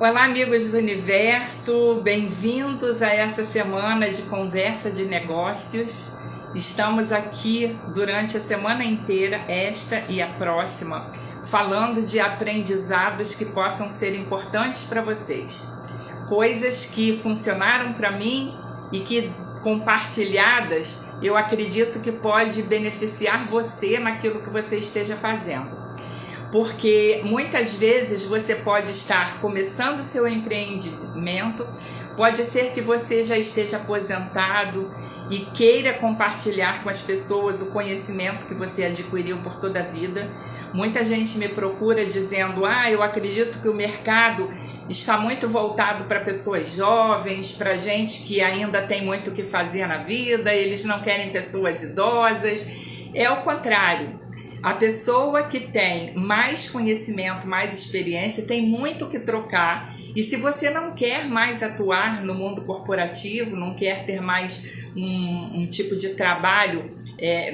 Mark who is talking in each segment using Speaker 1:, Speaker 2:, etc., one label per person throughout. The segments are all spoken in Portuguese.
Speaker 1: Olá, amigos do universo, bem-vindos a essa semana de conversa de negócios. Estamos aqui durante a semana inteira, esta e a próxima, falando de aprendizados que possam ser importantes para vocês. Coisas que funcionaram para mim e que, compartilhadas, eu acredito que pode beneficiar você naquilo que você esteja fazendo. Porque muitas vezes você pode estar começando seu empreendimento, pode ser que você já esteja aposentado e queira compartilhar com as pessoas o conhecimento que você adquiriu por toda a vida. Muita gente me procura dizendo, eu acredito que o mercado está muito voltado para pessoas jovens, para gente que ainda tem muito o que fazer na vida, eles não querem pessoas idosas. É o contrário. A pessoa que tem mais conhecimento, mais experiência, tem muito o que trocar. E se você não quer mais atuar no mundo corporativo, não quer ter mais um tipo de trabalho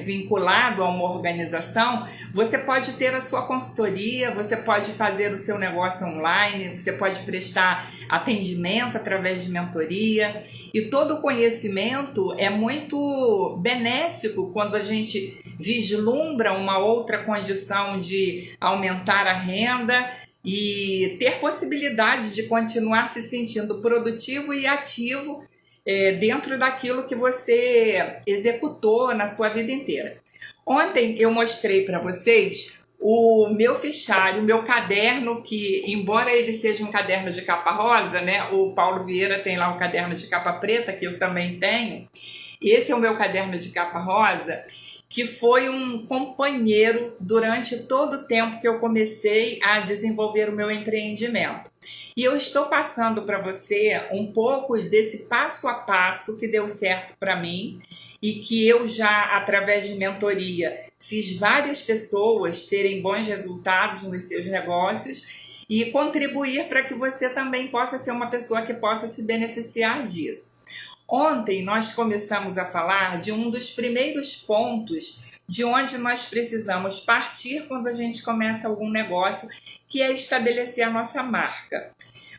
Speaker 1: vinculado a uma organização, você pode ter a sua consultoria, você pode fazer o seu negócio online, você pode prestar atendimento através de mentoria. E todo o conhecimento é muito benéfico quando a gente vislumbra uma outra condição de aumentar a renda e ter possibilidade de continuar se sentindo produtivo e ativo dentro daquilo que você executou na sua vida inteira. Ontem eu mostrei para vocês o meu fichário, o meu caderno, que embora ele seja um caderno de capa rosa, né, o Paulo Vieira tem lá um caderno de capa preta, que eu também tenho. Esse é o meu caderno de capa rosa, que foi um companheiro durante todo o tempo que eu comecei a desenvolver o meu empreendimento. E eu estou passando para você um pouco desse passo a passo que deu certo para mim e que eu já, através de mentoria, fiz várias pessoas terem bons resultados nos seus negócios e contribuir para que você também possa ser uma pessoa que possa se beneficiar disso. Ontem nós começamos a falar de um dos primeiros pontos de onde nós precisamos partir quando a gente começa algum negócio, que é estabelecer a nossa marca.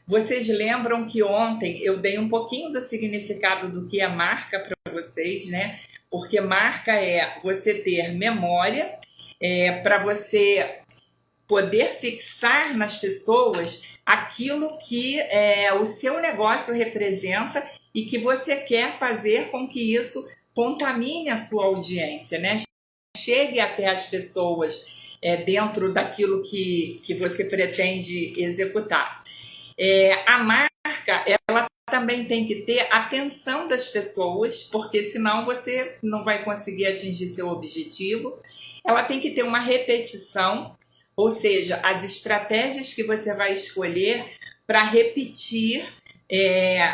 Speaker 1: Vocês lembram que ontem eu dei um pouquinho do significado do que é marca para vocês, né? Porque marca é você ter memória, para você poder fixar nas pessoas aquilo que o seu negócio representa e que você quer fazer com que isso contamine a sua audiência, né? Chegue até as pessoas dentro daquilo que você pretende executar. A marca, ela também tem que ter atenção das pessoas, porque senão você não vai conseguir atingir seu objetivo. Ela tem que ter uma repetição, ou seja, as estratégias que você vai escolher para repetir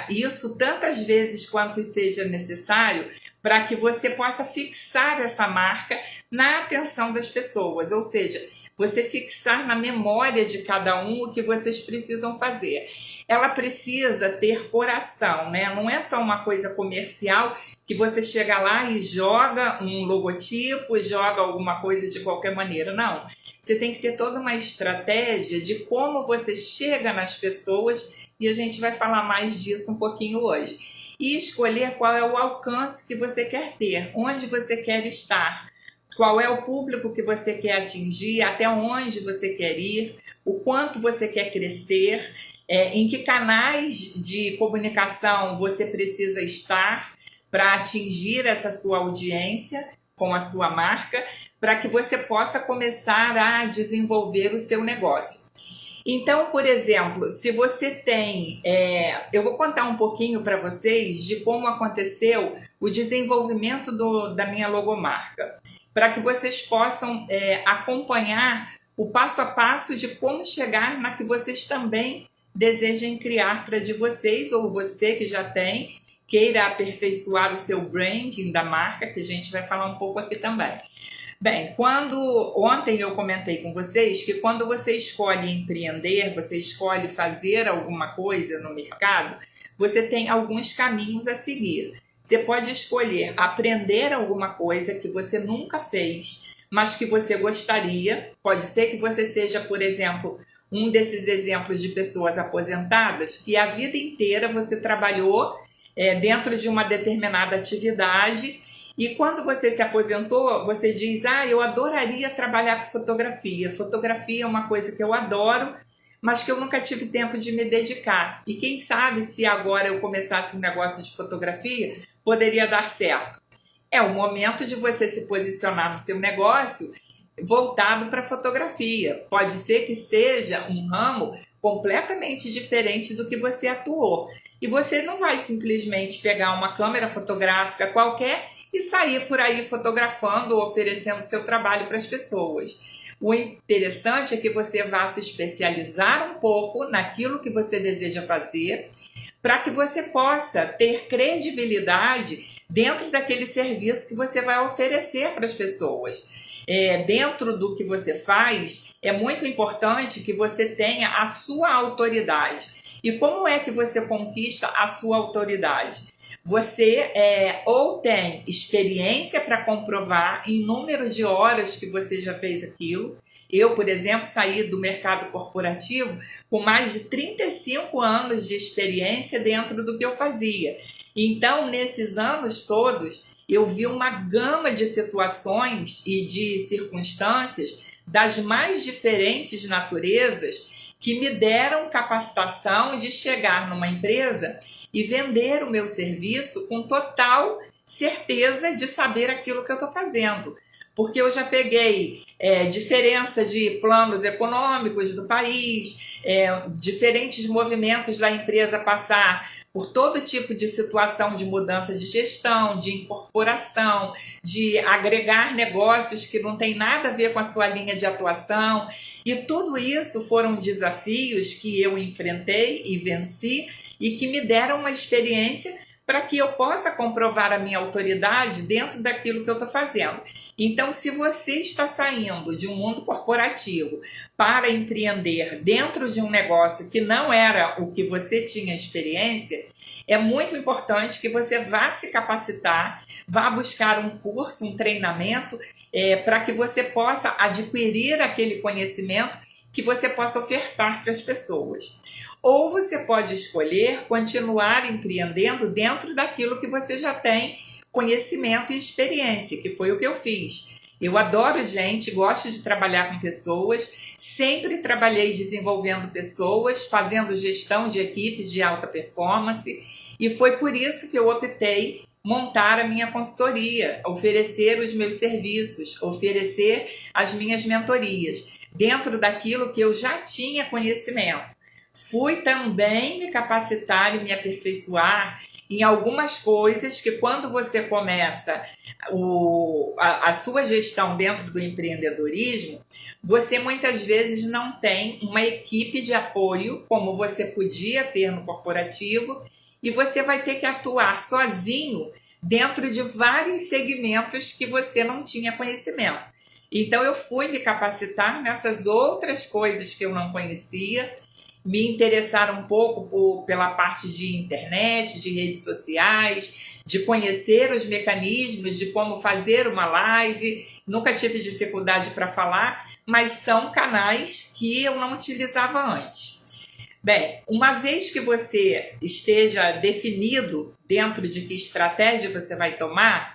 Speaker 1: isso tantas vezes quanto seja necessário, para que você possa fixar essa marca na atenção das pessoas, ou seja, você fixar na memória de cada um o que vocês precisam fazer. Ela precisa ter coração, né? Não é só uma coisa comercial que você chega lá e joga um logotipo, joga alguma coisa de qualquer maneira, não. Você tem que ter toda uma estratégia de como você chega nas pessoas e a gente vai falar mais disso um pouquinho hoje. E escolher qual é o alcance que você quer ter, onde você quer estar, qual é o público que você quer atingir, até onde você quer ir, o quanto você quer crescer, em que canais de comunicação você precisa estar para atingir essa sua audiência com a sua marca, para que você possa começar a desenvolver o seu negócio. Então, por exemplo, se você tem... eu vou contar um pouquinho para vocês de como aconteceu o desenvolvimento da minha logomarca, para que vocês possam acompanhar o passo a passo de como chegar na que vocês também desejem criar para de vocês, ou você que já tem, queira aperfeiçoar o seu branding da marca, que a gente vai falar um pouco aqui também. Bem, ontem eu comentei com vocês que quando você escolhe empreender, você escolhe fazer alguma coisa no mercado, você tem alguns caminhos a seguir. Você pode escolher aprender alguma coisa que você nunca fez, mas que você gostaria. Pode ser que você seja, por exemplo, um desses exemplos de pessoas aposentadas que a vida inteira você trabalhou dentro de uma determinada atividade e quando você se aposentou, você diz, eu adoraria trabalhar com fotografia. Fotografia é uma coisa que eu adoro, mas que eu nunca tive tempo de me dedicar. E quem sabe se agora eu começasse um negócio de fotografia, poderia dar certo. É o momento de você se posicionar no seu negócio voltado para fotografia. Pode ser que seja um ramo completamente diferente do que você atuou. E você não vai simplesmente pegar uma câmera fotográfica qualquer e sair por aí fotografando ou oferecendo seu trabalho para as pessoas. O interessante é que você vá se especializar um pouco naquilo que você deseja fazer, para que você possa ter credibilidade dentro daquele serviço que você vai oferecer para as pessoas. Dentro do que você faz, é muito importante que você tenha a sua autoridade. E como é que você conquista a sua autoridade? Você ou tem experiência para comprovar em número de horas que você já fez aquilo. Eu, por exemplo, saí do mercado corporativo com mais de 35 anos de experiência dentro do que eu fazia. Então, nesses anos todos, eu vi uma gama de situações e de circunstâncias das mais diferentes naturezas que me deram capacitação de chegar numa empresa e vender o meu serviço com total certeza de saber aquilo que eu estou fazendo. Porque eu já peguei diferença de planos econômicos do país, diferentes movimentos da empresa passar por todo tipo de situação de mudança de gestão, de incorporação, de agregar negócios que não tem nada a ver com a sua linha de atuação. E tudo isso foram desafios que eu enfrentei e venci e que me deram uma experiência para que eu possa comprovar a minha autoridade dentro daquilo que eu estou fazendo. Então, se você está saindo de um mundo corporativo para empreender dentro de um negócio que não era o que você tinha experiência, é muito importante que você vá se capacitar, vá buscar um curso, um treinamento, para que você possa adquirir aquele conhecimento que você possa ofertar para as pessoas. Ou você pode escolher continuar empreendendo dentro daquilo que você já tem conhecimento e experiência, que foi o que eu fiz. Eu adoro gente, gosto de trabalhar com pessoas, sempre trabalhei desenvolvendo pessoas, fazendo gestão de equipes de alta performance, e foi por isso que eu optei montar a minha consultoria, oferecer os meus serviços, oferecer as minhas mentorias, dentro daquilo que eu já tinha conhecimento. Fui também me capacitar e me aperfeiçoar em algumas coisas que quando você começa a sua gestão dentro do empreendedorismo, você muitas vezes não tem uma equipe de apoio como você podia ter no corporativo e você vai ter que atuar sozinho dentro de vários segmentos que você não tinha conhecimento. Então eu fui me capacitar nessas outras coisas que eu não conhecia, me interessar um pouco pela parte de internet, de redes sociais, de conhecer os mecanismos de como fazer uma live. Nunca tive dificuldade para falar, mas são canais que eu não utilizava antes. Bem, uma vez que você esteja definido dentro de que estratégia você vai tomar,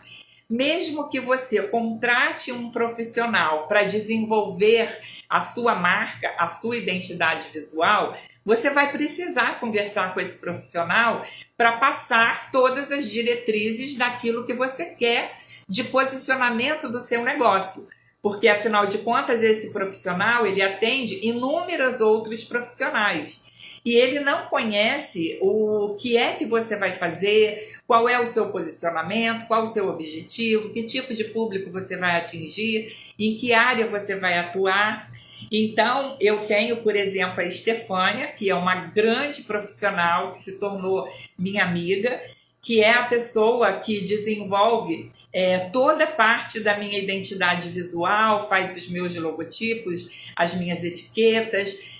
Speaker 1: mesmo que você contrate um profissional para desenvolver a sua marca, a sua identidade visual, você vai precisar conversar com esse profissional para passar todas as diretrizes daquilo que você quer de posicionamento do seu negócio. Porque, afinal de contas, esse profissional ele atende inúmeros outros profissionais. E ele não conhece o que é que você vai fazer, qual é o seu posicionamento, qual o seu objetivo, que tipo de público você vai atingir, em que área você vai atuar. Então, eu tenho, por exemplo, a Estefânia, que é uma grande profissional que se tornou minha amiga, que é a pessoa que desenvolve toda parte da minha identidade visual, faz os meus logotipos, as minhas etiquetas,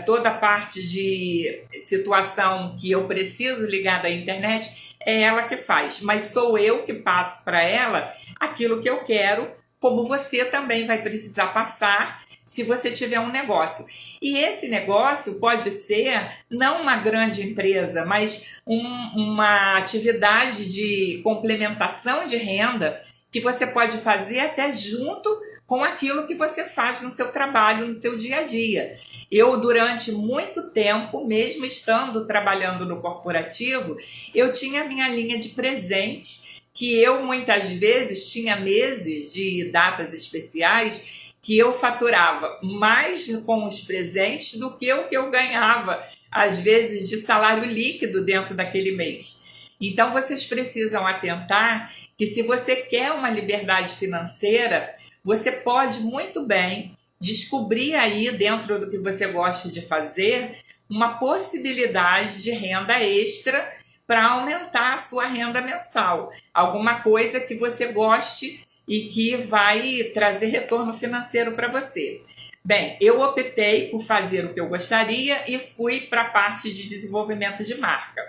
Speaker 1: toda parte de situação que eu preciso ligada à internet, é ela que faz. Mas sou eu que passo para ela aquilo que eu quero como você também vai precisar passar se você tiver um negócio. E esse negócio pode ser não uma grande empresa, mas uma atividade de complementação de renda que você pode fazer até junto com aquilo que você faz no seu trabalho, no seu dia a dia. Eu, durante muito tempo, mesmo estando trabalhando no corporativo, eu tinha minha linha de presentes, que eu muitas vezes tinha meses de datas especiais que eu faturava mais com os presentes do que o que eu ganhava, às vezes, de salário líquido dentro daquele mês. Então, vocês precisam atentar que se você quer uma liberdade financeira, você pode muito bem descobrir aí, dentro do que você gosta de fazer, uma possibilidade de renda extra para aumentar a sua renda mensal. Alguma coisa que você goste e que vai trazer retorno financeiro para você. Bem, eu optei por fazer o que eu gostaria e fui para a parte de desenvolvimento de marca,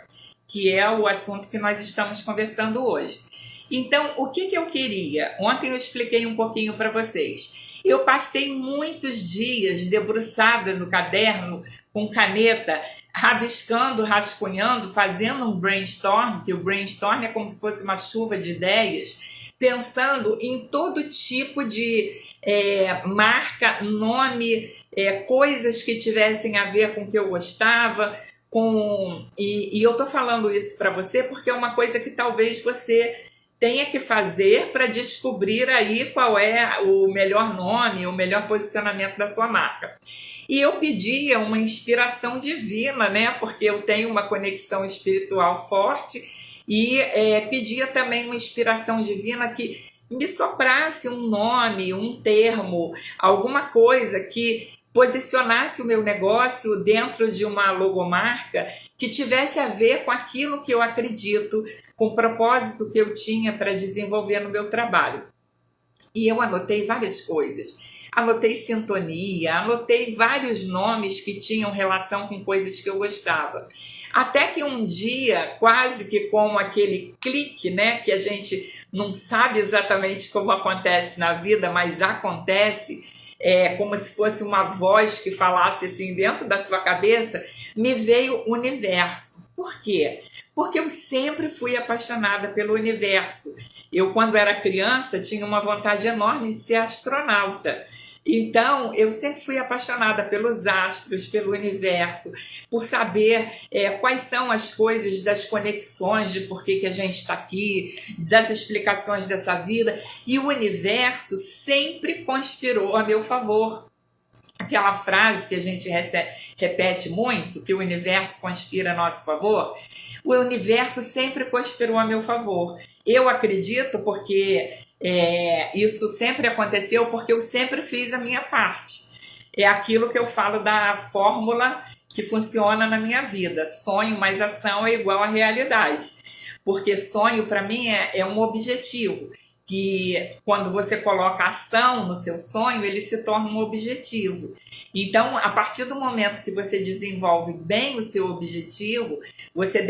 Speaker 1: que é o assunto que nós estamos conversando hoje. Então, o que eu queria? Ontem eu expliquei um pouquinho para vocês. Eu passei muitos dias debruçada no caderno, com caneta, rabiscando, rascunhando, fazendo um brainstorm, que o brainstorm é como se fosse uma chuva de ideias, pensando em todo tipo de marca, nome, coisas que tivessem a ver com o que eu gostava, e eu estou falando isso para você porque é uma coisa que talvez você tenha que fazer para descobrir aí qual é o melhor nome, o melhor posicionamento da sua marca. E eu pedia uma inspiração divina, né? Porque eu tenho uma conexão espiritual forte e pedia também uma inspiração divina que me soprasse um nome, um termo, alguma coisa que posicionasse o meu negócio dentro de uma logomarca que tivesse a ver com aquilo que eu acredito, com o propósito que eu tinha para desenvolver no meu trabalho. E eu anotei várias coisas. Anotei sintonia, anotei vários nomes que tinham relação com coisas que eu gostava. Até que um dia, quase que como aquele clique, né, que a gente não sabe exatamente como acontece na vida, mas acontece, como se fosse uma voz que falasse assim dentro da sua cabeça, me veio o universo. Por quê? Porque eu sempre fui apaixonada pelo universo. Eu, quando era criança, tinha uma vontade enorme de ser astronauta. Então, eu sempre fui apaixonada pelos astros, pelo universo, por saber quais são as coisas das conexões de por que a gente está aqui, das explicações dessa vida. E o universo sempre conspirou a meu favor. Aquela frase que a gente repete muito, que o universo conspira a nosso favor, o universo sempre conspirou a meu favor. Eu acredito porque isso sempre aconteceu porque eu sempre fiz a minha parte. É aquilo que eu falo da fórmula que funciona na minha vida. Sonho mais ação é igual à realidade. Porque sonho, para mim, é um objetivo. Que quando você coloca ação no seu sonho, ele se torna um objetivo. Então, a partir do momento que você desenvolve bem o seu objetivo, você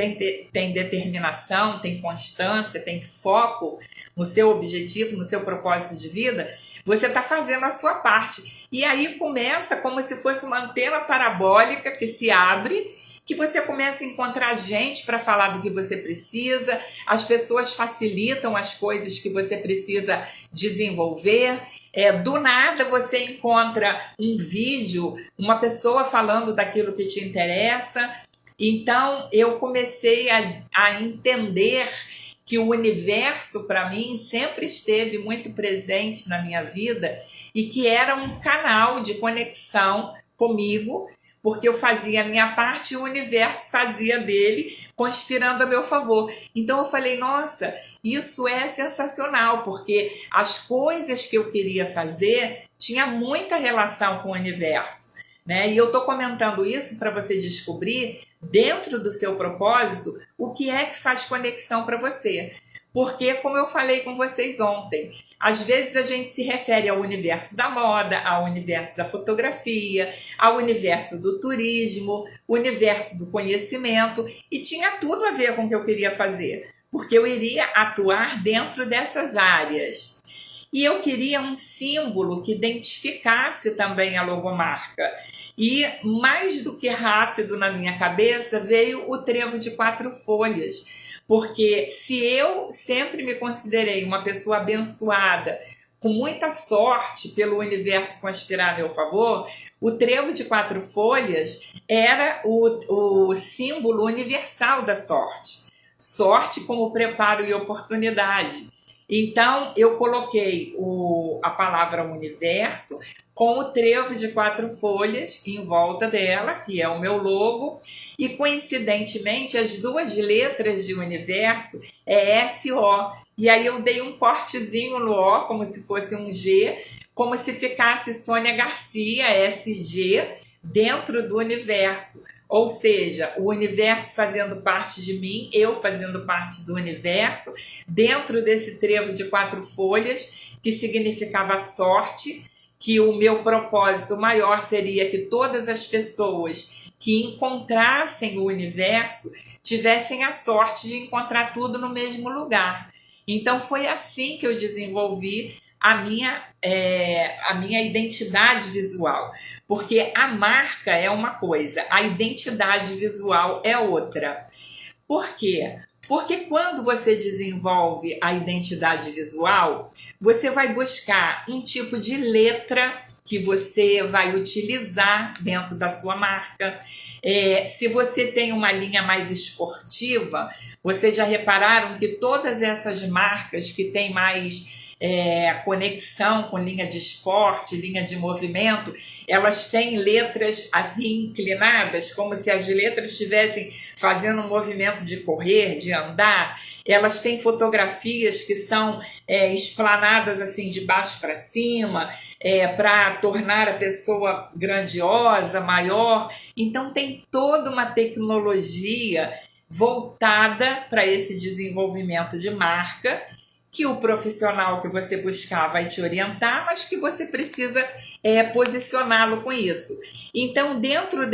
Speaker 1: tem determinação, tem constância, tem foco no seu objetivo, no seu propósito de vida, você está fazendo a sua parte. E aí começa como se fosse uma antena parabólica que se abre, que você começa a encontrar gente para falar do que você precisa, as pessoas facilitam as coisas que você precisa desenvolver, do nada você encontra um vídeo, uma pessoa falando daquilo que te interessa. Então eu comecei a entender que o universo para mim sempre esteve muito presente na minha vida e que era um canal de conexão comigo, porque eu fazia a minha parte e o universo fazia dele, conspirando a meu favor. Então eu falei, nossa, isso é sensacional, porque as coisas que eu queria fazer tinha muita relação com o universo, né? E eu estou comentando isso para você descobrir, dentro do seu propósito, o que é que faz conexão para você. Porque, como eu falei com vocês ontem, às vezes a gente se refere ao universo da moda, ao universo da fotografia, ao universo do turismo, universo do conhecimento, e tinha tudo a ver com o que eu queria fazer, porque eu iria atuar dentro dessas áreas. E eu queria um símbolo que identificasse também a logomarca. E mais do que rápido na minha cabeça veio o trevo de 4 folhas. Porque se eu sempre me considerei uma pessoa abençoada, com muita sorte pelo universo conspirar a meu favor, o trevo de 4 folhas era o símbolo universal da sorte. Sorte como preparo e oportunidade. Então, eu coloquei a palavra universo com o trevo de 4 folhas em volta dela, que é o meu logo, e coincidentemente as 2 letras de universo é SO. E aí eu dei um cortezinho no O, como se fosse um G, como se ficasse Sônia Garcia, SG, dentro do universo. Ou seja, o universo fazendo parte de mim, eu fazendo parte do universo, dentro desse trevo de 4 folhas, que significava sorte, que o meu propósito maior seria que todas as pessoas que encontrassem o universo tivessem a sorte de encontrar tudo no mesmo lugar. Então foi assim que eu desenvolvi a minha identidade visual. Porque a marca é uma coisa, a identidade visual é outra. Por quê? Porque quando você desenvolve a identidade visual, você vai buscar um tipo de letra que você vai utilizar dentro da sua marca. Se você tem uma linha mais esportiva, vocês já repararam que todas essas marcas que têm mais conexão com linha de esporte, linha de movimento, elas têm letras assim inclinadas, como se as letras estivessem fazendo um movimento de correr, de andar. Elas têm fotografias que são explanadas assim de baixo para cima, para tornar a pessoa grandiosa, maior. Então tem toda uma tecnologia voltada para esse desenvolvimento de marca, que o profissional que você buscar vai te orientar, mas que você precisa posicioná-lo com isso. Então, dentro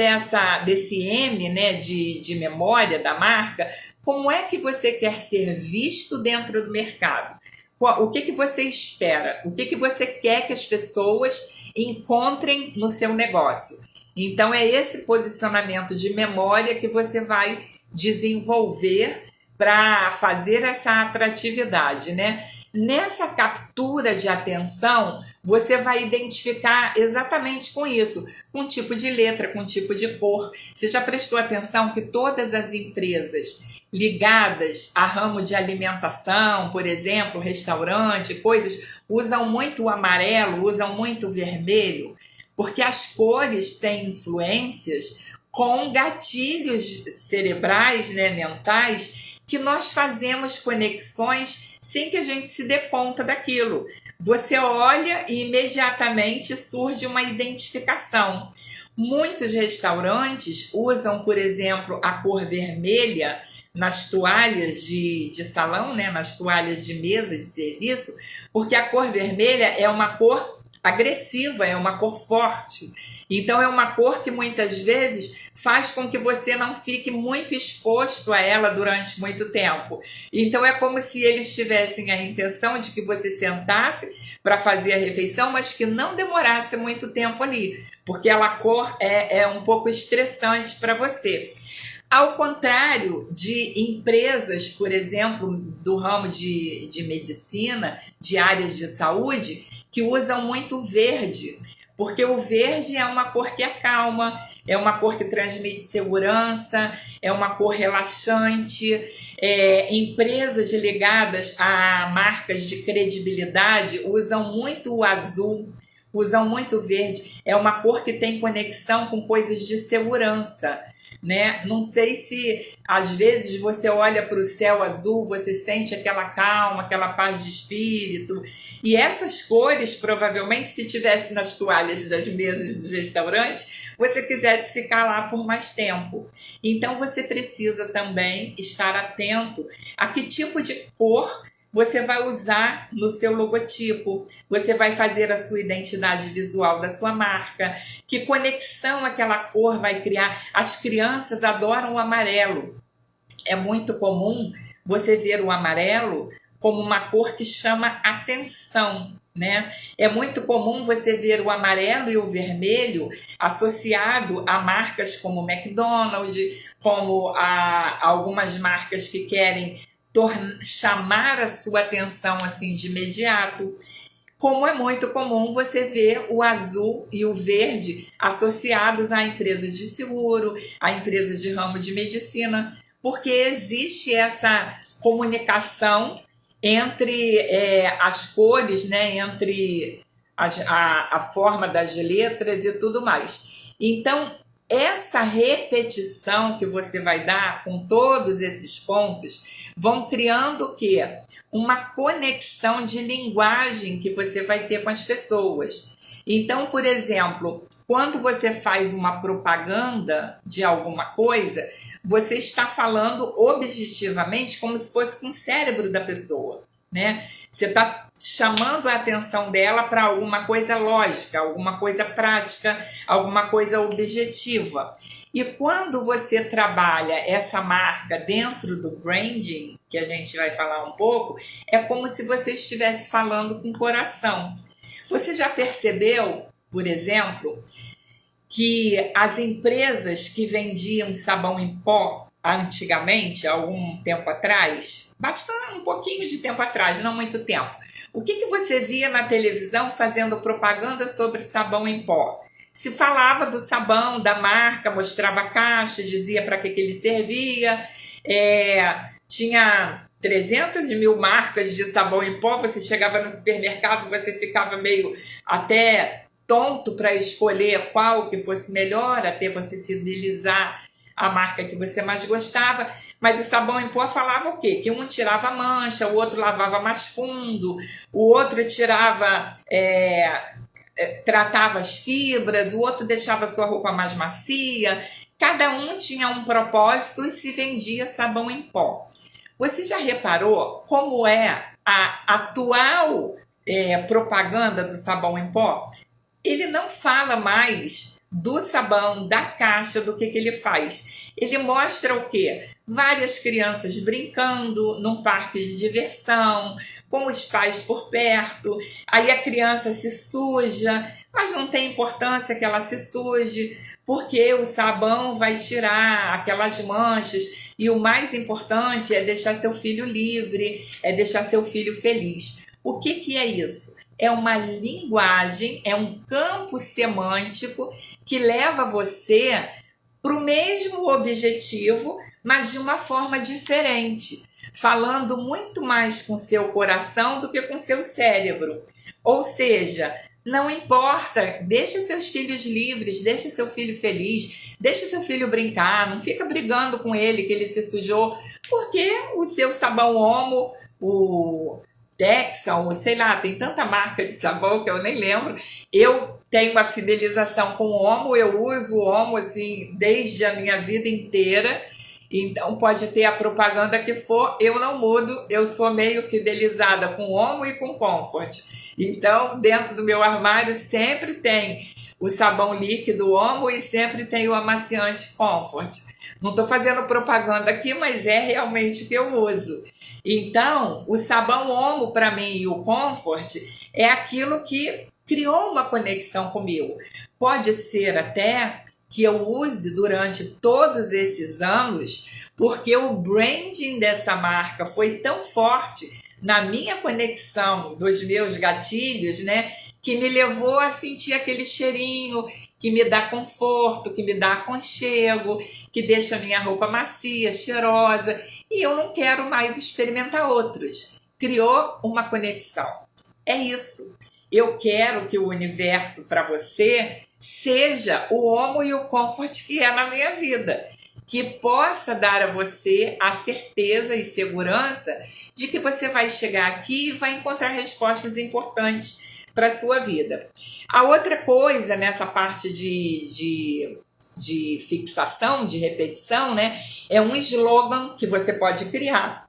Speaker 1: desse M, né, de memória da marca, como é que você quer ser visto dentro do mercado? O que você espera? O que você quer que as pessoas encontrem no seu negócio? Então, é esse posicionamento de memória que você vai desenvolver para fazer essa atratividade, né? Nessa captura de atenção, você vai identificar exatamente com isso, com tipo de letra, com tipo de cor. Você já prestou atenção que todas as empresas ligadas a ramo de alimentação, por exemplo, restaurante, coisas, usam muito o amarelo, usam muito o vermelho, porque as cores têm influências com gatilhos cerebrais, né, mentais, que nós fazemos conexões sem que a gente se dê conta daquilo. Você olha e imediatamente surge uma identificação. Muitos restaurantes usam, por exemplo, a cor vermelha nas toalhas de salão, né, nas toalhas de mesa de serviço, porque a cor vermelha é uma cor agressiva, é uma cor forte. Então é uma cor que muitas vezes faz com que você não fique muito exposto a ela durante muito tempo. Então é como se eles tivessem a intenção de que você sentasse para fazer a refeição, mas que não demorasse muito tempo ali, porque aquela cor é um pouco estressante para você. Ao contrário de empresas, por exemplo, do ramo de medicina, de áreas de saúde, que usam muito verde, porque o verde é uma cor que acalma, é uma cor que transmite segurança, é uma cor relaxante. Empresas ligadas a marcas de credibilidade usam muito o azul, usam muito o verde, é uma cor que tem conexão com coisas de segurança, né? Não sei se às vezes você olha para o céu azul, você sente aquela calma, aquela paz de espírito, e essas cores provavelmente, se tivesse nas toalhas das mesas dos restaurantes, você quisesse ficar lá por mais tempo. Então você precisa também estar atento a que tipo de cor você vai usar no seu logotipo, você vai fazer a sua identidade visual da sua marca, que conexão aquela cor vai criar. As crianças adoram o amarelo. É muito comum você ver o amarelo como uma cor que chama atenção. né? É muito comum você ver o amarelo e o vermelho associado a marcas como McDonald's, como a algumas marcas que querem chamar a sua atenção assim de imediato. Como é muito comum você ver o azul e o verde associados a empresas de seguro, a empresas de ramo de medicina, porque existe essa comunicação entre as cores, né, entre a forma das letras e tudo mais. Então, essa repetição que você vai dar com todos esses pontos vão criando o quê? Uma conexão de linguagem que você vai ter com as pessoas. Então, por exemplo, quando você faz uma propaganda de alguma coisa, você está falando objetivamente como se fosse com o cérebro da pessoa, né? Você está chamando a atenção dela para alguma coisa lógica, alguma coisa prática, alguma coisa objetiva. E quando você trabalha essa marca dentro do branding, que a gente vai falar um pouco, é como se você estivesse falando com o coração. Você já percebeu, por exemplo, que as empresas que vendiam sabão em pó antigamente, há algum tempo atrás, bastante um pouquinho de tempo atrás, não muito tempo, o que você via na televisão fazendo propaganda sobre sabão em pó? Se falava do sabão, da marca, mostrava a caixa, dizia para que ele servia, tinha 300 mil marcas de sabão em pó, você chegava no supermercado, você ficava meio até tonto para escolher qual que fosse melhor, até você fidelizar a marca que você mais gostava, mas o sabão em pó falava o quê? Que um tirava mancha, o outro lavava mais fundo, o outro tirava, tratava as fibras, o outro deixava a sua roupa mais macia, cada um tinha um propósito e se vendia sabão em pó. Você já reparou como é a atual propaganda do sabão em pó? Ele não fala mais do sabão, da caixa, do que ele faz. Ele mostra o quê? Várias crianças brincando num parque de diversão, com os pais por perto, aí a criança se suja, mas não tem importância que ela se suje, porque o sabão vai tirar aquelas manchas, e o mais importante é deixar seu filho livre, é deixar seu filho feliz. O que é isso? É uma linguagem, é um campo semântico que leva você para o mesmo objetivo, mas de uma forma diferente, falando muito mais com seu coração do que com seu cérebro. Ou seja, não importa, deixa seus filhos livres, deixa seu filho feliz, deixa seu filho brincar, não fica brigando com ele que ele se sujou, porque o seu sabão Omo, o Texan, ou sei lá, tem tanta marca de sabão que eu nem lembro. Eu tenho uma fidelização com o Omo, eu uso o Omo assim desde a minha vida inteira. Então pode ter a propaganda que for, eu não mudo, eu sou meio fidelizada com Omo e com Comfort. Então, dentro do meu armário sempre tem o sabão líquido Omo e sempre tem o amaciante Comfort. Não estou fazendo propaganda aqui, mas é realmente o que eu uso. Então, o sabão Omo para mim e o Comfort é aquilo que criou uma conexão comigo. Pode ser até que eu use durante todos esses anos, porque o branding dessa marca foi tão forte na minha conexão dos meus gatilhos, né, que me levou a sentir aquele cheirinho que me dá conforto, que me dá aconchego, que deixa a minha roupa macia, cheirosa, e eu não quero mais experimentar outros. Criou uma conexão. É isso. Eu quero que o universo para você seja o Omo e o Comfort que é na minha vida, que possa dar a você a certeza e segurança de que você vai chegar aqui e vai encontrar respostas importantes para a sua vida. A outra coisa nessa parte de fixação, de repetição, né, é um slogan que você pode criar.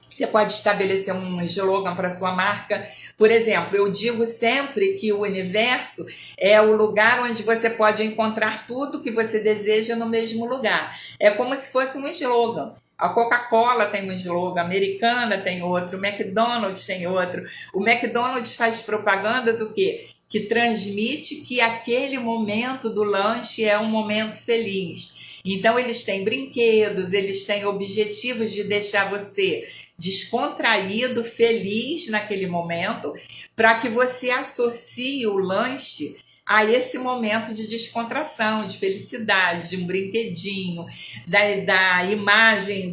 Speaker 1: Você pode estabelecer um slogan para sua marca. Por exemplo, eu digo sempre que o universo é o lugar onde você pode encontrar tudo que você deseja no mesmo lugar. É como se fosse um slogan. A Coca-Cola tem um slogan, a Americana tem outro, o McDonald's tem outro. O McDonald's faz propagandas o quê? Que transmite que aquele momento do lanche é um momento feliz. Então eles têm brinquedos, eles têm objetivos de deixar você descontraído, feliz naquele momento, para que você associe o lanche a esse momento de descontração, de felicidade, de um brinquedinho, da imagem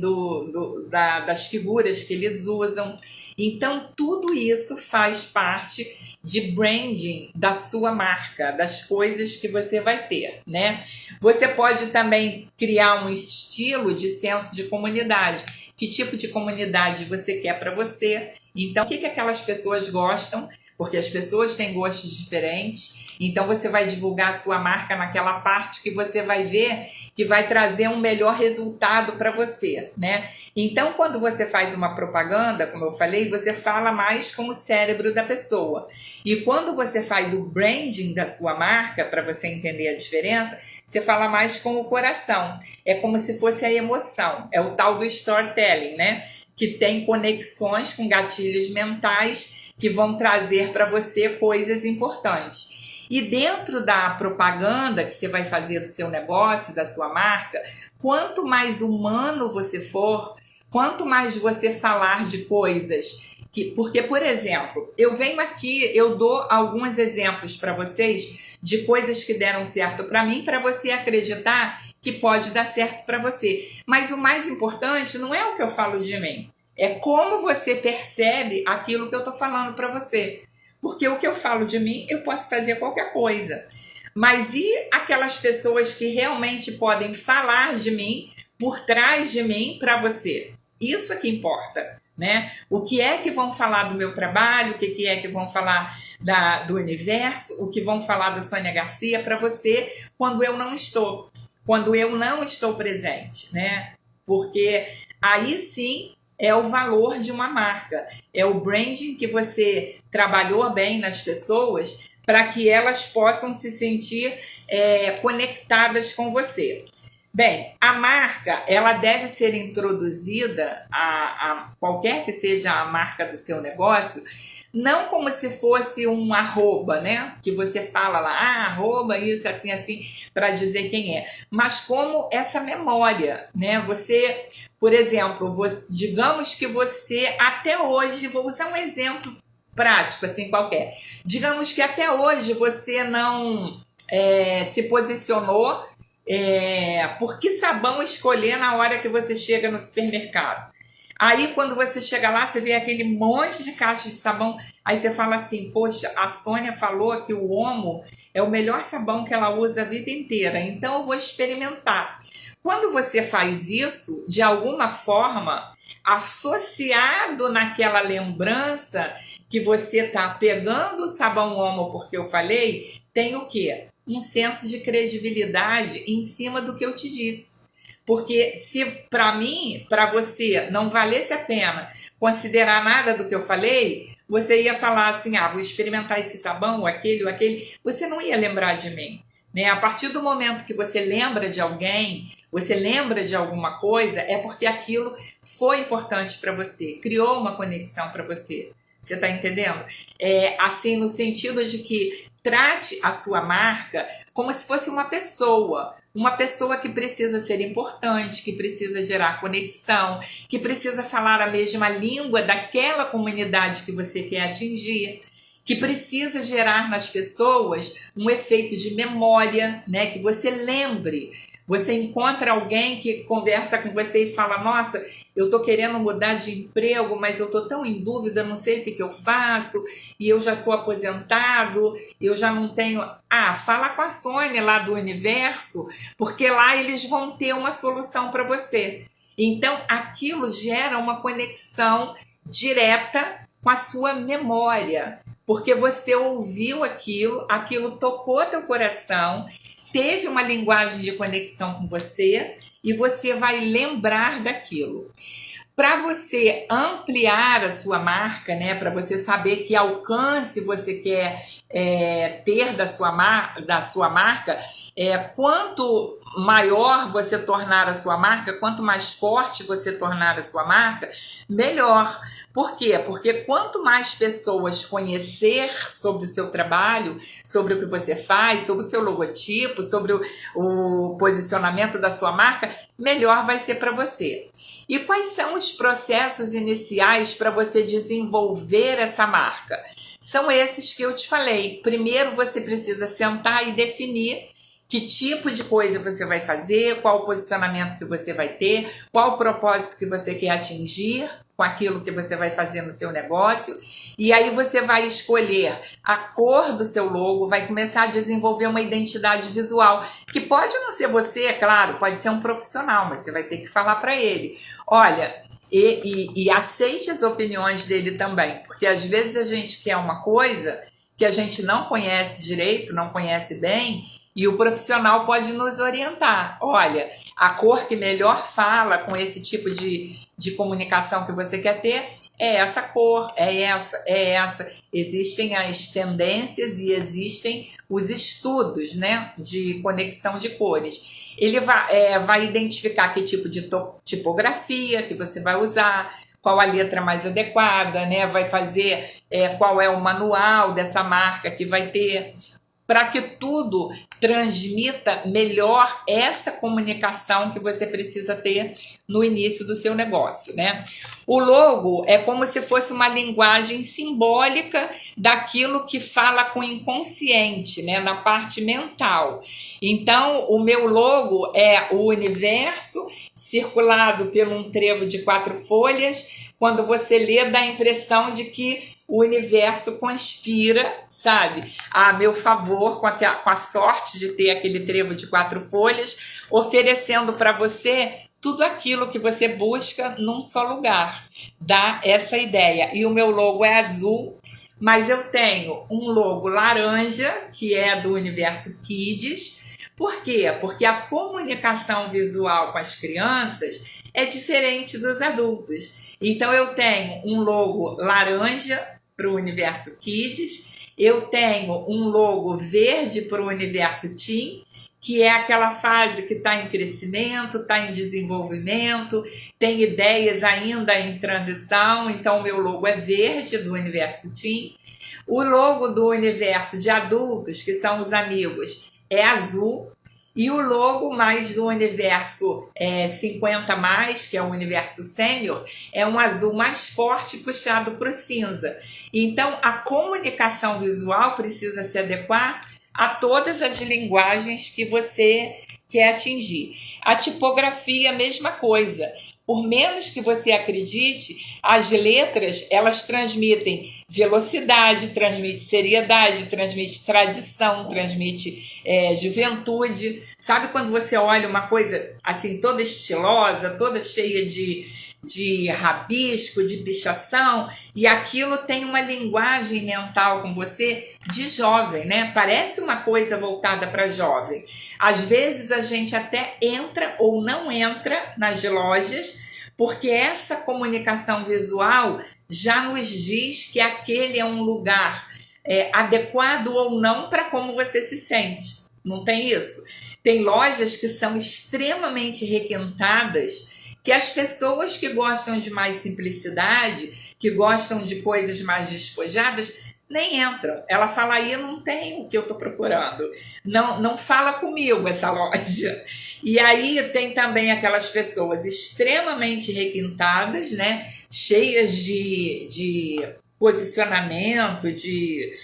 Speaker 1: das figuras que eles usam. Então, tudo isso faz parte de branding da sua marca, das coisas que você vai ter, né? Você pode também criar um estilo de senso de comunidade. Que tipo de comunidade você quer para você? Então, o que aquelas pessoas gostam? Porque as pessoas têm gostos diferentes, então você vai divulgar a sua marca naquela parte que você vai ver que vai trazer um melhor resultado para você, né? Então, quando você faz uma propaganda, como eu falei, você fala mais com o cérebro da pessoa. E quando você faz o branding da sua marca, para você entender a diferença, você fala mais com o coração. É como se fosse a emoção, é o tal do storytelling, né? Que tem conexões com gatilhos mentais que vão trazer para você coisas importantes. E dentro da propaganda que você vai fazer do seu negócio, da sua marca, quanto mais humano você for, quanto mais você falar de coisas porque, por exemplo, eu venho aqui, eu dou alguns exemplos para vocês de coisas que deram certo para mim, para você acreditar que pode dar certo para você. Mas o mais importante não é o que eu falo de mim, é como você percebe aquilo que eu estou falando para você. Porque o que eu falo de mim, eu posso fazer qualquer coisa. Mas e aquelas pessoas que realmente podem falar de mim, por trás de mim, para você? Isso é que importa, né? O que é que vão falar do meu trabalho, o que é que vão falar do universo, o que vão falar da Sônia Garcia para você quando eu não estou presente, né? Porque aí sim é o valor de uma marca, é o branding que você trabalhou bem nas pessoas para que elas possam se sentir conectadas com você. Bem, a marca, ela deve ser introduzida a qualquer que seja a marca do seu negócio, não como se fosse um arroba, né? Que você fala lá, arroba, isso, assim, assim, para dizer quem é. Mas como essa memória, né? Você, por exemplo, digamos que você até hoje, vou usar um exemplo prático, assim, qualquer. Digamos que até hoje você não se posicionou por que sabão escolher na hora que você chega no supermercado. Aí, quando você chega lá, você vê aquele monte de caixa de sabão. Aí você fala assim, poxa, a Sônia falou que o Omo é o melhor sabão que ela usa a vida inteira. Então, eu vou experimentar. Quando você faz isso, de alguma forma, associado naquela lembrança que você está pegando o sabão Omo, porque eu falei, tem o quê? Um senso de credibilidade em cima do que eu te disse. Porque se para mim, para você, não valesse a pena considerar nada do que eu falei, você ia falar assim, vou experimentar esse sabão, ou aquele, você não ia lembrar de mim, né? A partir do momento que você lembra de alguém, você lembra de alguma coisa, é porque aquilo foi importante para você, criou uma conexão para você. Você está entendendo? Assim, no sentido de que trate a sua marca como se fosse uma pessoa que precisa ser importante, que precisa gerar conexão, que precisa falar a mesma língua daquela comunidade que você quer atingir, que precisa gerar nas pessoas um efeito de memória, né? Que você lembre. Você encontra alguém que conversa com você e fala, nossa, eu estou querendo mudar de emprego, mas eu estou tão em dúvida, não sei o que eu faço, e eu já sou aposentado, eu já não tenho... fala com a Sônia lá do universo, porque lá eles vão ter uma solução para você. Então, aquilo gera uma conexão direta com a sua memória, porque você ouviu aquilo tocou teu coração, teve uma linguagem de conexão com você e você vai lembrar daquilo. Para você ampliar a sua marca, né, para você saber que alcance você quer ter da sua marca, quanto maior você tornar a sua marca, quanto mais forte você tornar a sua marca, melhor. Por quê? Porque quanto mais pessoas conhecer sobre o seu trabalho, sobre o que você faz, sobre o seu logotipo, sobre o posicionamento da sua marca, melhor vai ser para você. E quais são os processos iniciais para você desenvolver essa marca? São esses que eu te falei. Primeiro você precisa sentar e definir que tipo de coisa você vai fazer, qual o posicionamento que você vai ter, qual o propósito que você quer atingir com aquilo que você vai fazer no seu negócio. E aí você vai escolher a cor do seu logo, vai começar a desenvolver uma identidade visual, que pode não ser você, é claro, pode ser um profissional, mas você vai ter que falar para ele. Olha, e aceite as opiniões dele também, porque às vezes a gente quer uma coisa que a gente não conhece direito, não conhece bem, e o profissional pode nos orientar. Olha, a cor que melhor fala com esse tipo de comunicação que você quer ter é essa cor, é essa. Existem as tendências e existem os estudos, né, de conexão de cores. Ele vai identificar que tipo de tipografia que você vai usar, qual a letra mais adequada, né, vai fazer qual é o manual dessa marca que vai ter, para que tudo transmita melhor essa comunicação que você precisa ter no início do seu negócio, né? O logo é como se fosse uma linguagem simbólica daquilo que fala com o inconsciente, né? Na parte mental. Então, o meu logo é o universo circulado por um trevo de 4 folhas. Quando você lê, dá a impressão de que o universo conspira, sabe, a meu favor, com a sorte de ter aquele trevo de 4 folhas, oferecendo para você tudo aquilo que você busca num só lugar. Dá essa ideia. E o meu logo é azul, mas eu tenho um logo laranja, que é do Universo Kids. Por quê? Porque a comunicação visual com as crianças é diferente dos adultos. Então eu tenho um logo laranja para o Universo Kids, eu tenho um logo verde para o Universo Teen, que é aquela fase que está em crescimento, está em desenvolvimento, tem ideias ainda em transição, então o meu logo é verde do Universo Teen. O logo do Universo de Adultos, que são os amigos, é azul. E o logo mais do Universo 50+, que é o Universo Sênior, é um azul mais forte puxado para o cinza. Então, a comunicação visual precisa se adequar a todas as linguagens que você quer atingir. A tipografia, a mesma coisa. Por menos que você acredite, as letras, elas transmitem velocidade, transmite seriedade, transmite tradição, transmite juventude. Sabe quando você olha uma coisa assim toda estilosa, toda cheia de rabisco, de pichação, e aquilo tem uma linguagem mental com você de jovem, né? Parece uma coisa voltada para jovem. Às vezes a gente até entra ou não entra nas lojas, porque essa comunicação visual já nos diz que aquele é um lugar adequado ou não para como você se sente. Não tem isso? Tem lojas que são extremamente requintadas, que as pessoas que gostam de mais simplicidade, que gostam de coisas mais despojadas, nem entram. Ela fala, aí não tem o que eu estou procurando. Não fala comigo essa loja. E aí tem também aquelas pessoas extremamente requintadas, né? Cheias de posicionamento, de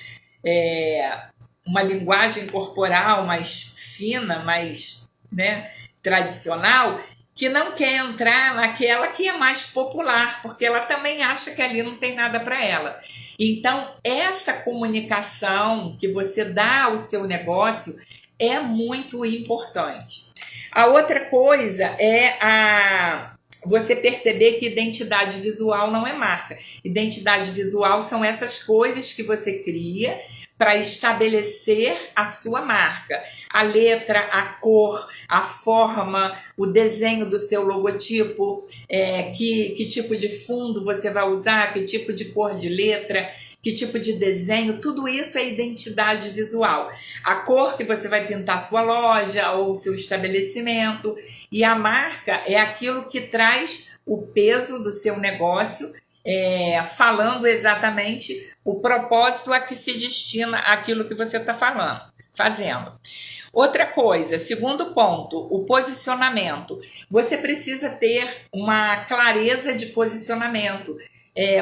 Speaker 1: uma linguagem corporal mais fina, mais, né, tradicional, que não quer entrar naquela que é mais popular, porque ela também acha que ali não tem nada para ela. Então, essa comunicação que você dá ao seu negócio é muito importante. A outra coisa é você perceber que identidade visual não é marca. Identidade visual são essas coisas que você cria para estabelecer a sua marca. A letra, a cor, a forma, o desenho do seu logotipo, que tipo de fundo você vai usar, que tipo de cor de letra, que tipo de desenho, tudo isso é identidade visual. A cor que você vai pintar sua loja ou seu estabelecimento. E a marca é aquilo que traz o peso do seu negócio, falando exatamente o propósito a que se destina aquilo que você está fazendo. Outra coisa, segundo ponto, o posicionamento. Você precisa ter uma clareza de posicionamento.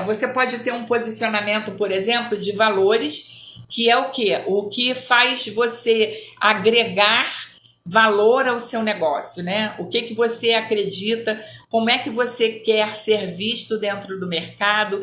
Speaker 1: Você pode ter um posicionamento, por exemplo, de valores, que é o quê? O que faz você agregar valor ao seu negócio, né? O que você acredita, como é que você quer ser visto dentro do mercado.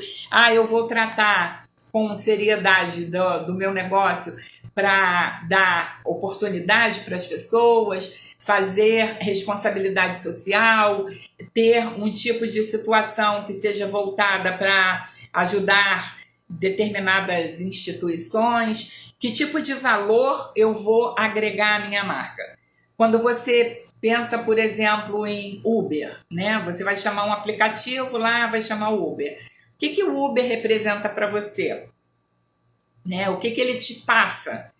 Speaker 1: Eu vou tratar com seriedade do meu negócio para dar oportunidade para as pessoas, fazer responsabilidade social, ter um tipo de situação que seja voltada para ajudar determinadas instituições. Que tipo de valor eu vou agregar à minha marca? Quando você pensa, por exemplo, em Uber, né? Você vai chamar um aplicativo lá, vai chamar o Uber. O que o Uber representa para você? Né? O que ele te passa?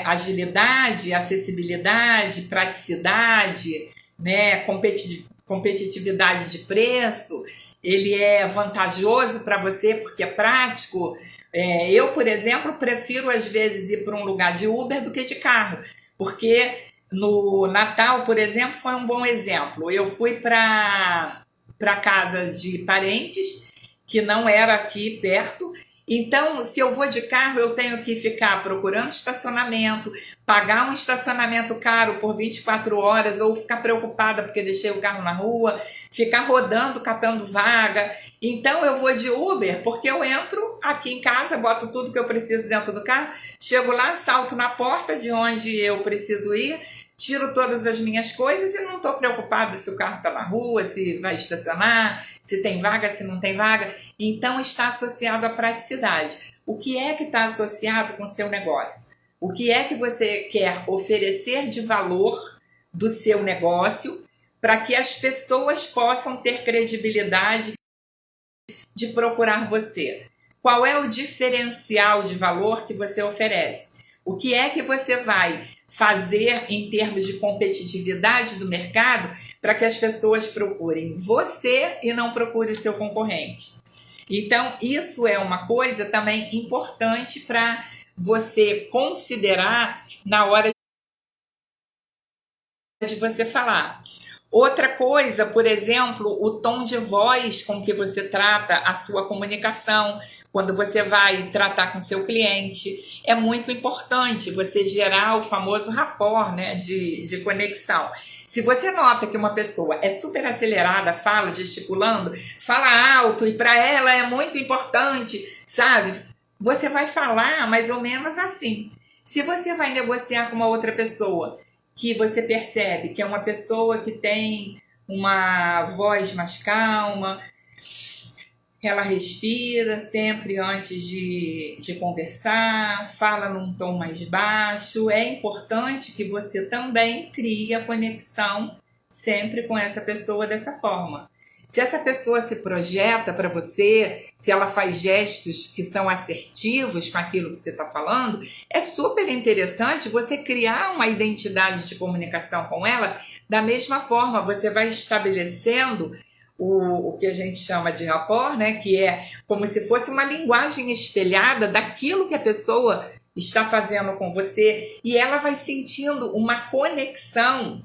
Speaker 1: Agilidade, acessibilidade, praticidade, né? Competitividade de preço. Ele é vantajoso para você porque é prático. Eu, por exemplo, prefiro às vezes ir para um lugar de Uber do que de carro, porque no Natal, por exemplo, foi um bom exemplo. Eu fui para casa de parentes que não era aqui perto. Então, se eu vou de carro, eu tenho que ficar procurando estacionamento, pagar um estacionamento caro por 24 horas, ou ficar preocupada porque deixei o carro na rua, ficar rodando, catando vaga. Então, eu vou de Uber porque eu entro aqui em casa, boto tudo que eu preciso dentro do carro, chego lá, salto na porta de onde eu preciso ir, tiro todas as minhas coisas e não estou preocupada se o carro está na rua, se vai estacionar, se tem vaga, se não tem vaga. Então, está associado à praticidade. O que é que está associado com o seu negócio? O que é que você quer oferecer de valor do seu negócio para que as pessoas possam ter credibilidade de procurar você? Qual é o diferencial de valor que você oferece? O que é que você vai fazer em termos de competitividade do mercado para que as pessoas procurem você e não procurem seu concorrente? Então, isso é uma coisa também importante para você considerar na hora de você falar. Outra coisa, por exemplo, o tom de voz com que você trata a sua comunicação quando você vai tratar com seu cliente. É muito importante você gerar o famoso rapport, né, de conexão. Se você nota que uma pessoa é super acelerada, fala gesticulando, fala alto e para ela é muito importante, sabe? Você vai falar mais ou menos assim. Se você vai negociar com uma outra pessoa que você percebe que é uma pessoa que tem uma voz mais calma, ela respira sempre antes de conversar, fala num tom mais baixo, é importante que você também crie a conexão sempre com essa pessoa dessa forma. Se essa pessoa se projeta para você, se ela faz gestos que são assertivos com aquilo que você está falando, é super interessante você criar uma identidade de comunicação com ela. Da mesma forma, você vai estabelecendo o que a gente chama de rapport, né? Que é como se fosse uma linguagem espelhada daquilo que a pessoa está fazendo com você, e ela vai sentindo uma conexão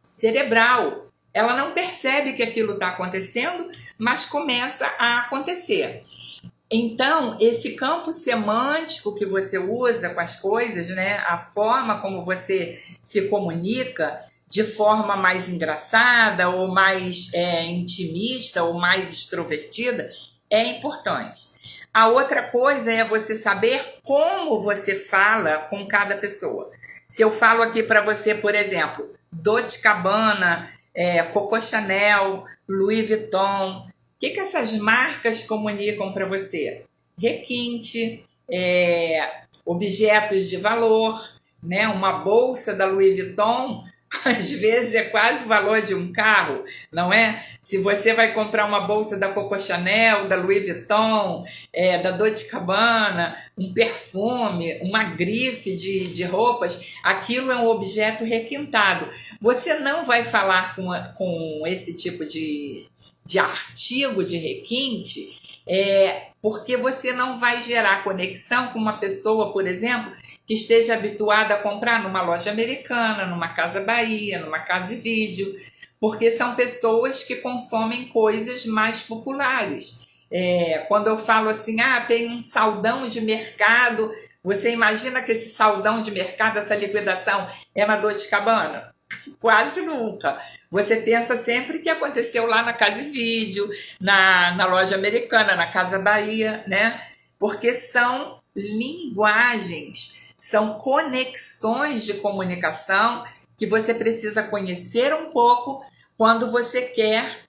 Speaker 1: cerebral. Ela não percebe que aquilo está acontecendo, mas começa a acontecer. Então, esse campo semântico que você usa com as coisas, né, a forma como você se comunica de forma mais engraçada ou mais intimista ou mais extrovertida, é importante. A outra coisa é você saber como você fala com cada pessoa. Se eu falo aqui para você, por exemplo, Dolce & Gabbana, Coco Chanel, Louis Vuitton, o que essas marcas comunicam para você? Requinte, objetos de valor, né? Uma bolsa da Louis Vuitton, às vezes é quase o valor de um carro, não é? Se você vai comprar uma bolsa da Coco Chanel, da Louis Vuitton, da Dolce Gabbana, um perfume, uma grife de roupas, aquilo é um objeto requintado. Você não vai falar com esse tipo de artigo de requinte, porque você não vai gerar conexão com uma pessoa, por exemplo, que esteja habituada a comprar numa loja americana, numa Casa Bahia, numa Casa e Vídeo, porque são pessoas que consomem coisas mais populares. Quando eu falo assim, tem um saldão de mercado, você imagina que esse saldão de mercado, essa liquidação, é na Dolce Gabbana? Quase nunca. Você pensa sempre que aconteceu lá na Casa e Vídeo, na loja americana, na Casa Bahia, né? Porque são linguagens, são conexões de comunicação que você precisa conhecer um pouco quando você quer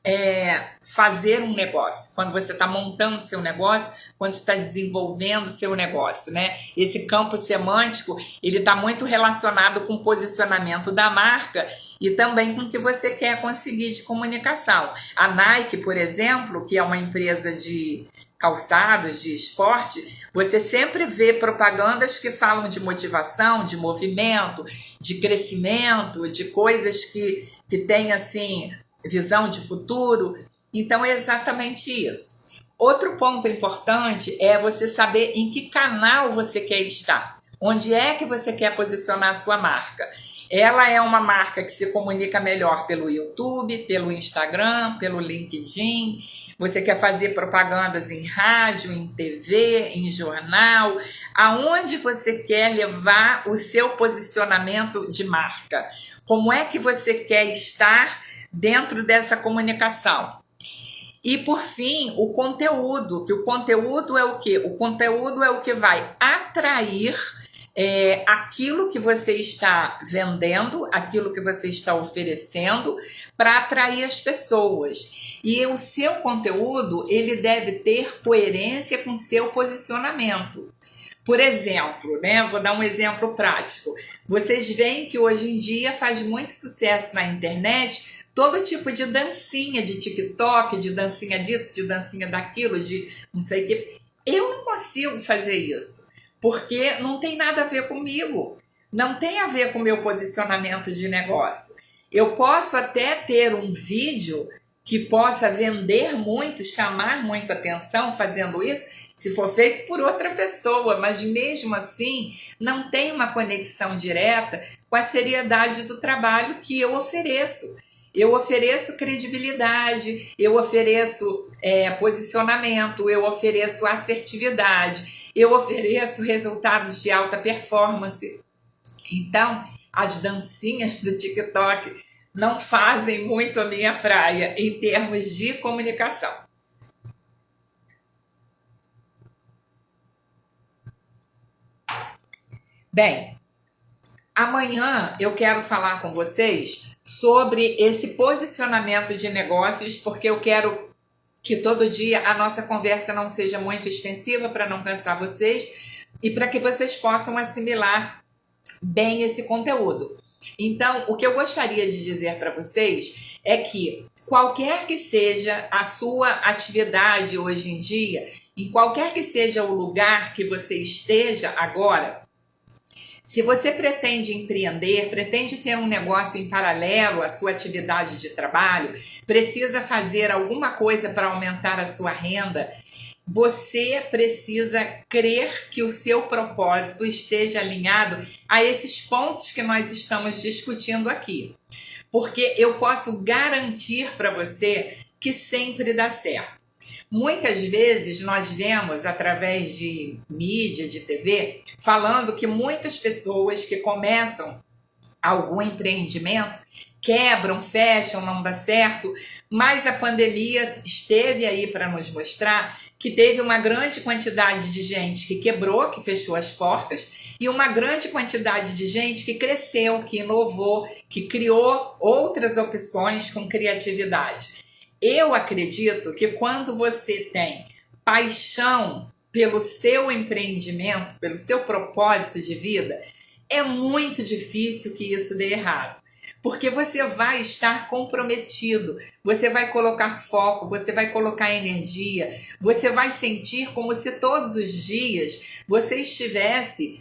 Speaker 1: fazer um negócio, quando você está montando seu negócio, quando você está desenvolvendo seu negócio, né? Esse campo semântico, ele está muito relacionado com o posicionamento da marca e também com o que você quer conseguir de comunicação. A Nike, por exemplo, que é uma empresa de calçados, de esporte, você sempre vê propagandas que falam de motivação, de movimento, de crescimento, de coisas que têm, assim, visão de futuro. Então, é exatamente isso. Outro ponto importante é você saber em que canal você quer estar. Onde é que você quer posicionar a sua marca? Ela é uma marca que se comunica melhor pelo YouTube, pelo Instagram, pelo LinkedIn. Você quer fazer propagandas em rádio, em TV, em jornal. Aonde você quer levar o seu posicionamento de marca? Como é que você quer estar dentro dessa comunicação? E, por fim, o conteúdo, que o conteúdo é o quê? O conteúdo é o que vai atrair aquilo que você está vendendo, aquilo que você está oferecendo para atrair as pessoas. E o seu conteúdo, ele deve ter coerência com o seu posicionamento. Por exemplo, né, vou dar um exemplo prático. Vocês veem que hoje em dia faz muito sucesso na internet todo tipo de dancinha de TikTok, de dancinha disso, de dancinha daquilo, de não sei o quê. Eu não consigo fazer isso, porque não tem nada a ver comigo, não tem a ver com o meu posicionamento de negócio. Eu posso até ter um vídeo que possa vender muito, chamar muito atenção fazendo isso, se for feito por outra pessoa, mas mesmo assim não tem uma conexão direta com a seriedade do trabalho que eu ofereço. Eu ofereço credibilidade, eu ofereço posicionamento, eu ofereço assertividade, eu ofereço resultados de alta performance. Então, as dancinhas do TikTok não fazem muito a minha praia em termos de comunicação. Bem, amanhã eu quero falar com vocês sobre esse posicionamento de negócios, porque eu quero que todo dia a nossa conversa não seja muito extensiva para não cansar vocês e para que vocês possam assimilar bem esse conteúdo. Então, o que eu gostaria de dizer para vocês é que qualquer que seja a sua atividade hoje em dia, em qualquer que seja o lugar que você esteja agora, se você pretende empreender, pretende ter um negócio em paralelo à sua atividade de trabalho, precisa fazer alguma coisa para aumentar a sua renda, você precisa crer que o seu propósito esteja alinhado a esses pontos que nós estamos discutindo aqui. Porque eu posso garantir para você que sempre dá certo. Muitas vezes nós vemos através de mídia, de TV, falando que muitas pessoas que começam algum empreendimento quebram, fecham, não dá certo, mas a pandemia esteve aí para nos mostrar que teve uma grande quantidade de gente que quebrou, que fechou as portas, e uma grande quantidade de gente que cresceu, que inovou, que criou outras opções com criatividade. Eu acredito que quando você tem paixão pelo seu empreendimento, pelo seu propósito de vida, é muito difícil que isso dê errado. Porque você vai estar comprometido, você vai colocar foco, você vai colocar energia, você vai sentir como se todos os dias você estivesse,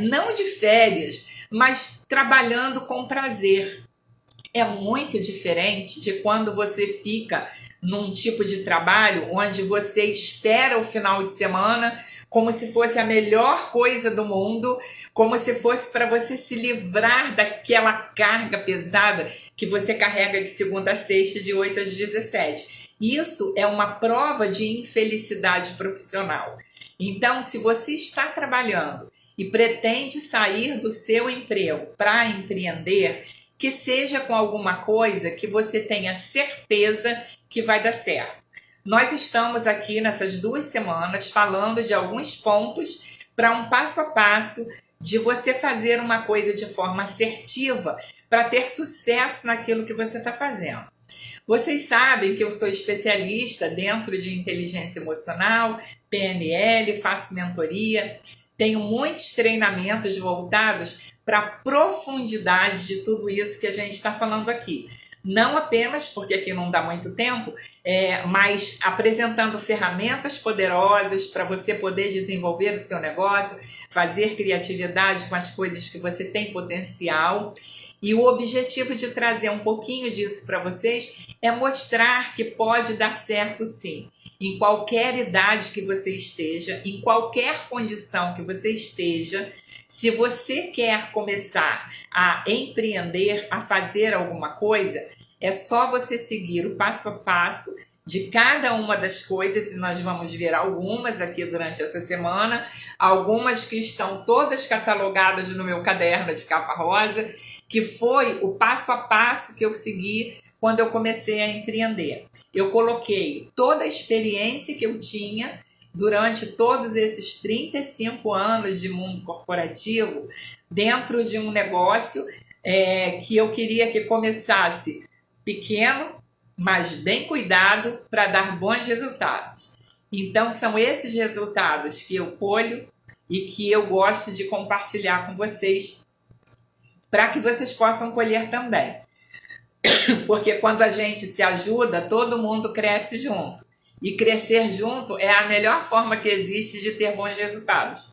Speaker 1: não de férias, mas trabalhando com prazer. É muito diferente de quando você fica num tipo de trabalho onde você espera o final de semana como se fosse a melhor coisa do mundo, como se fosse para você se livrar daquela carga pesada que você carrega de segunda a sexta, de 8 às 17. Isso é uma prova de infelicidade profissional. Então, se você está trabalhando e pretende sair do seu emprego para empreender, que seja com alguma coisa que você tenha certeza que vai dar certo. Nós estamos aqui nessas 2 semanas falando de alguns pontos para um passo a passo de você fazer uma coisa de forma assertiva para ter sucesso naquilo que você está fazendo. Vocês sabem que eu sou especialista dentro de inteligência emocional, PNL, faço mentoria, tenho muitos treinamentos voltados para a profundidade de tudo isso que a gente está falando aqui. Não apenas porque aqui não dá muito tempo, mas apresentando ferramentas poderosas para você poder desenvolver o seu negócio, fazer criatividade com as coisas que você tem potencial. E o objetivo de trazer um pouquinho disso para vocês é mostrar que pode dar certo sim. Em qualquer idade que você esteja, em qualquer condição que você esteja, se você quer começar a empreender, a fazer alguma coisa, é só você seguir o passo a passo de cada uma das coisas, e nós vamos ver algumas aqui durante essa semana, algumas que estão todas catalogadas no meu caderno de capa rosa, que foi o passo a passo que eu segui quando eu comecei a empreender. Eu coloquei toda a experiência que eu tinha durante todos esses 35 anos de mundo corporativo dentro de um negócio que eu queria que começasse pequeno, mas bem cuidado para dar bons resultados. Então são esses resultados que eu colho e que eu gosto de compartilhar com vocês para que vocês possam colher também. Porque quando a gente se ajuda, todo mundo cresce junto. E crescer junto é a melhor forma que existe de ter bons resultados.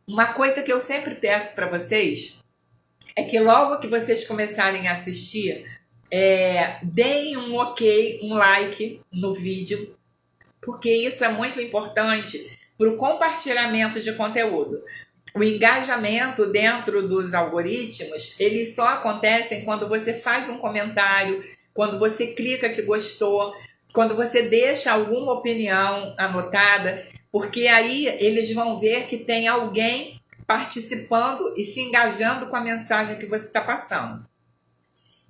Speaker 1: Uma coisa que eu sempre peço para vocês é que logo que vocês começarem a assistir, deem um ok, um like no vídeo, porque isso é muito importante para o compartilhamento de conteúdo. O engajamento dentro dos algoritmos, eles só acontecem quando você faz um comentário, quando você clica que gostou, quando você deixa alguma opinião anotada, porque aí eles vão ver que tem alguém participando e se engajando com a mensagem que você está passando.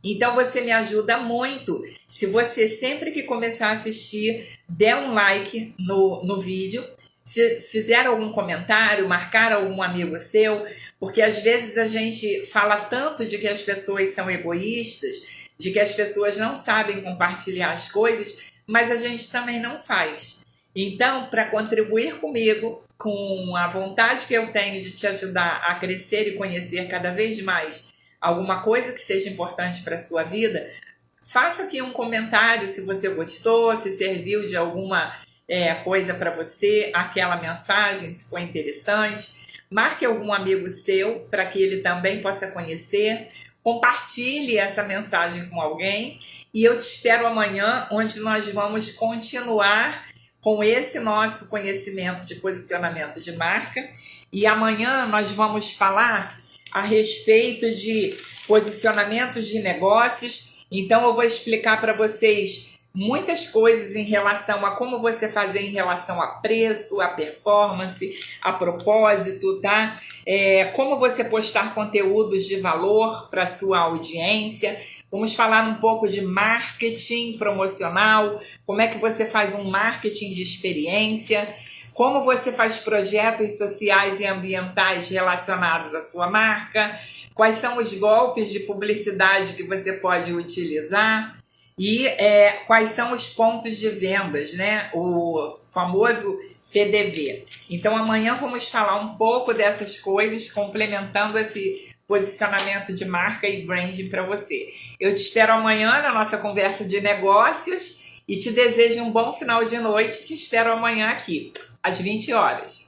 Speaker 1: Então você me ajuda muito se você sempre que começar a assistir, der um like no vídeo, fizer algum comentário, marcar algum amigo seu, porque às vezes a gente fala tanto de que as pessoas são egoístas, de que as pessoas não sabem compartilhar as coisas, mas a gente também não faz. Então, para contribuir comigo, com a vontade que eu tenho de te ajudar a crescer e conhecer cada vez mais alguma coisa que seja importante para a sua vida, faça aqui um comentário se você gostou, se serviu de alguma coisa para você, aquela mensagem, se foi interessante. Marque algum amigo seu para que ele também possa conhecer. Compartilhe essa mensagem com alguém e eu te espero amanhã, onde nós vamos continuar com esse nosso conhecimento de posicionamento de marca. E amanhã nós vamos falar a respeito de posicionamentos de negócios. Então eu vou explicar para vocês muitas coisas em relação a como você fazer em relação a preço, a performance, a propósito, tá? Como você postar conteúdos de valor para sua audiência. Vamos falar um pouco de marketing promocional, como é que você faz um marketing de experiência, como você faz projetos sociais e ambientais relacionados à sua marca, quais são os golpes de publicidade que você pode utilizar. E quais são os pontos de vendas, né? O famoso PDV. Então amanhã vamos falar um pouco dessas coisas, complementando esse posicionamento de marca e branding para você. Eu te espero amanhã na nossa conversa de negócios e te desejo um bom final de noite. Te espero amanhã aqui, às 20 horas.